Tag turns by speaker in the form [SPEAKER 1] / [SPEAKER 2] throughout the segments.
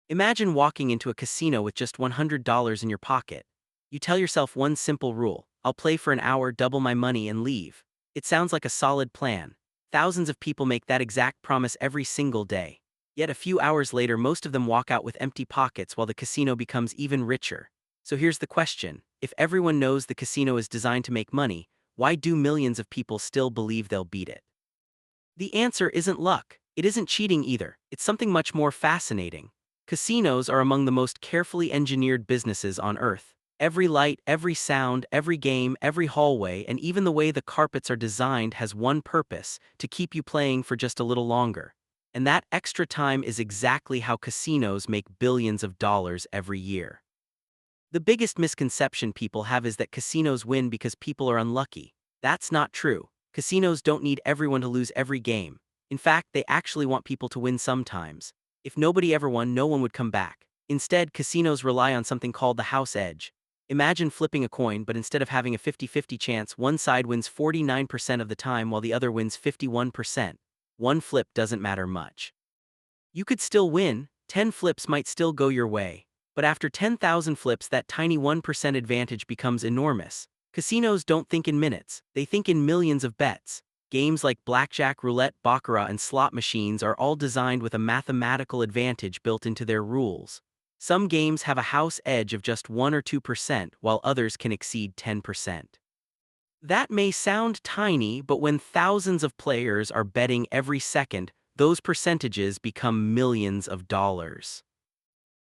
[SPEAKER 1] Imagine walking into a casino with just $100 in your pocket. You tell yourself one simple rule: I'll play for an hour, double my money, and leave. It sounds like a solid plan. Thousands of people make that exact promise every single day. Yet a few hours later, most of them walk out with empty pockets while the casino becomes even richer. So here's the question: if everyone knows the casino is designed to make money, why do millions of people still believe they'll beat it? The answer isn't luck. It isn't cheating either. It's something much more fascinating. Casinos are among the most carefully engineered businesses on Earth. Every light, every sound, every game, every hallway, and even the way the carpets are designed has one purpose: to keep you playing for just a little longer. And that extra time is exactly how casinos make billions of dollars every year. The biggest misconception people have is that casinos win because people are unlucky. That's not true. Casinos don't need everyone to lose every game. In fact, they actually want people to win sometimes. If nobody ever won, no one would come back. Instead, casinos rely on something called the house edge. Imagine flipping a coin, but instead of having a 50-50 chance, one side wins 49% of the time while the other wins 51%. One flip doesn't matter much. You could still win. 10 flips might still go your way. But after 10,000 flips, that tiny 1% advantage becomes enormous. Casinos don't think in minutes, they think in millions of bets. Games like blackjack, roulette, baccarat, and slot machines are all designed with a mathematical advantage built into their rules. Some games have a house edge of just 1 or 2%, while others can exceed 10%. That may sound tiny, but when thousands of players are betting every second, those percentages become millions of dollars.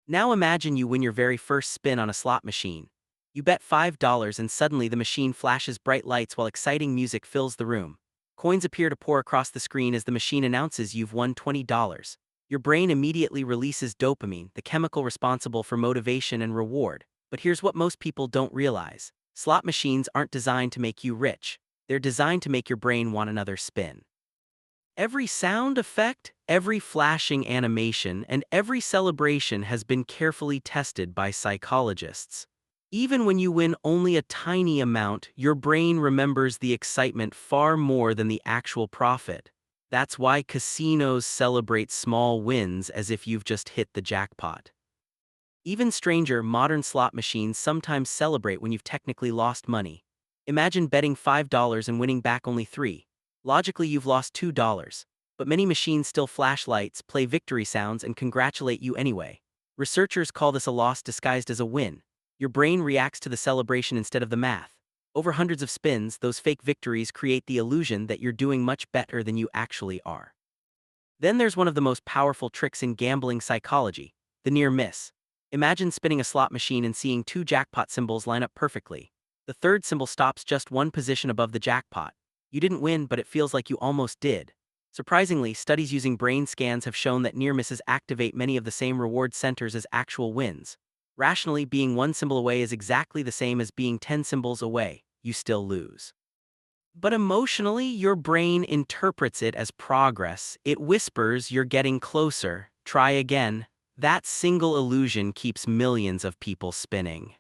[SPEAKER 1] Now imagine you win your very first spin on a slot machine. You bet $5 and suddenly the machine flashes bright lights while exciting music fills the room. Coins appear to pour across the screen as the machine announces you've won $20. Your brain immediately releases dopamine, the chemical responsible for motivation and reward. But here's what most people don't realize: slot machines aren't designed to make you rich. They're designed to make your brain want another spin. Every sound effect, every flashing animation, and every celebration has been carefully tested by psychologists. Even when you win only a tiny amount, your brain remembers the excitement far more than the actual profit. That's why casinos celebrate small wins as if you've just hit the jackpot. Even stranger, modern slot machines sometimes celebrate when you've technically lost money. Imagine betting $5 and winning back only 3. Logically, you've lost $2. But many machines still flash lights, play victory sounds, and congratulate you anyway. Researchers call this a loss disguised as a win. Your brain reacts to the celebration instead of the math. Over hundreds of spins, those fake victories create the illusion that you're doing much better than you actually are. Then there's one of the most powerful tricks in gambling psychology: the near miss. Imagine spinning a slot machine and seeing 2 jackpot symbols line up perfectly. The third symbol stops just one position above the jackpot. You didn't win, but it feels like you almost did. Surprisingly, studies using brain scans have shown that near misses activate many of the same reward centers as actual wins. Rationally, being 1 symbol away is exactly the same as being 10 symbols away. You still lose. But emotionally, your brain interprets it as progress. It whispers, "You're getting closer. Try again." That single illusion keeps millions of people spinning.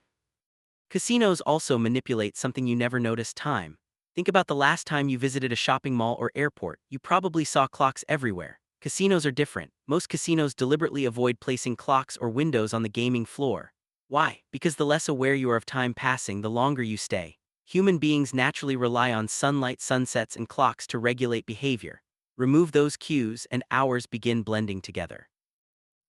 [SPEAKER 1] Casinos also manipulate something you never notice: time. Think about the last time you visited a shopping mall or airport. You probably saw clocks everywhere. Casinos are different. Most casinos deliberately avoid placing clocks or windows on the gaming floor. Why? Because the less aware you are of time passing, the longer you stay. Human beings naturally rely on sunlight, sunsets, and clocks to regulate behavior. Remove those cues, and hours begin blending together.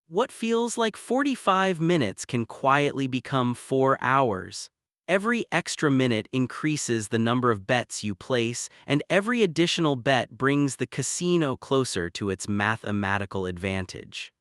[SPEAKER 1] What feels like 45 minutes can quietly become 4 hours. Every extra minute increases the number of bets you place, and every additional bet brings the casino closer to its mathematical advantage.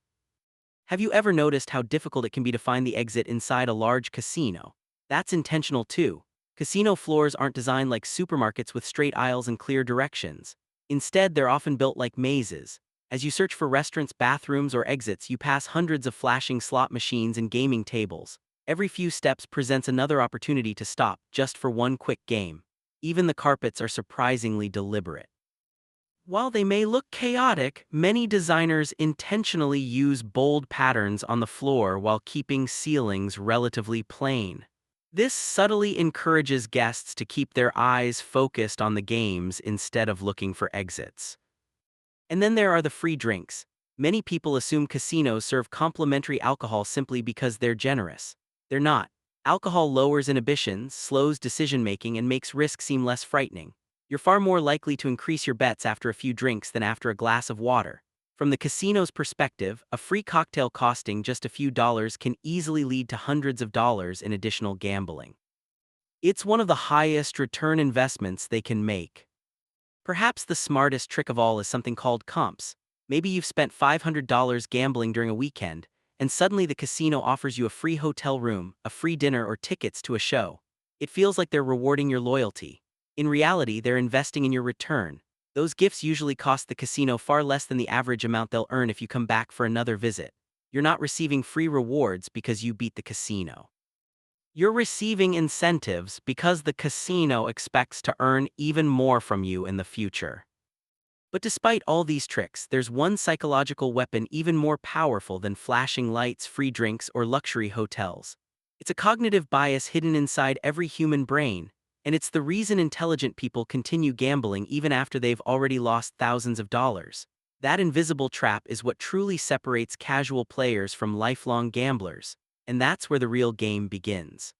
[SPEAKER 1] Have you ever noticed how difficult it can be to find the exit inside a large casino? That's intentional too. Casino floors aren't designed like supermarkets with straight aisles and clear directions. Instead, they're often built like mazes. As you search for restaurants, bathrooms, or exits, you pass hundreds of flashing slot machines and gaming tables. Every few steps presents another opportunity to stop, just for one quick game. Even the carpets are surprisingly deliberate. While they may look chaotic, many designers intentionally use bold patterns on the floor while keeping ceilings relatively plain. This subtly encourages guests to keep their eyes focused on the games instead of looking for exits. And then there are the free drinks. Many people assume casinos serve complimentary alcohol simply because they're generous. They're not. Alcohol lowers inhibitions, slows decision-making, and makes risk seem less frightening. You're far more likely to increase your bets after a few drinks than after a glass of water. From the casino's perspective, a free cocktail costing just a few dollars can easily lead to hundreds of dollars in additional gambling. It's one of the highest return investments they can make. Perhaps the smartest trick of all is something called comps. Maybe you've spent $500 gambling during a weekend, and suddenly the casino offers you a free hotel room, a free dinner, or tickets to a show. It feels like they're rewarding your loyalty. In reality, they're investing in your return. Those gifts usually cost the casino far less than the average amount they'll earn if you come back for another visit. You're not receiving free rewards because you beat the casino. You're receiving incentives because the casino expects to earn even more from you in the future. But despite all these tricks, there's one psychological weapon even more powerful than flashing lights, free drinks, or luxury hotels. It's a cognitive bias hidden inside every human brain, and it's the reason intelligent people continue gambling even after they've already lost thousands of dollars. That invisible trap is what truly separates casual players from lifelong gamblers, and that's where the real game begins.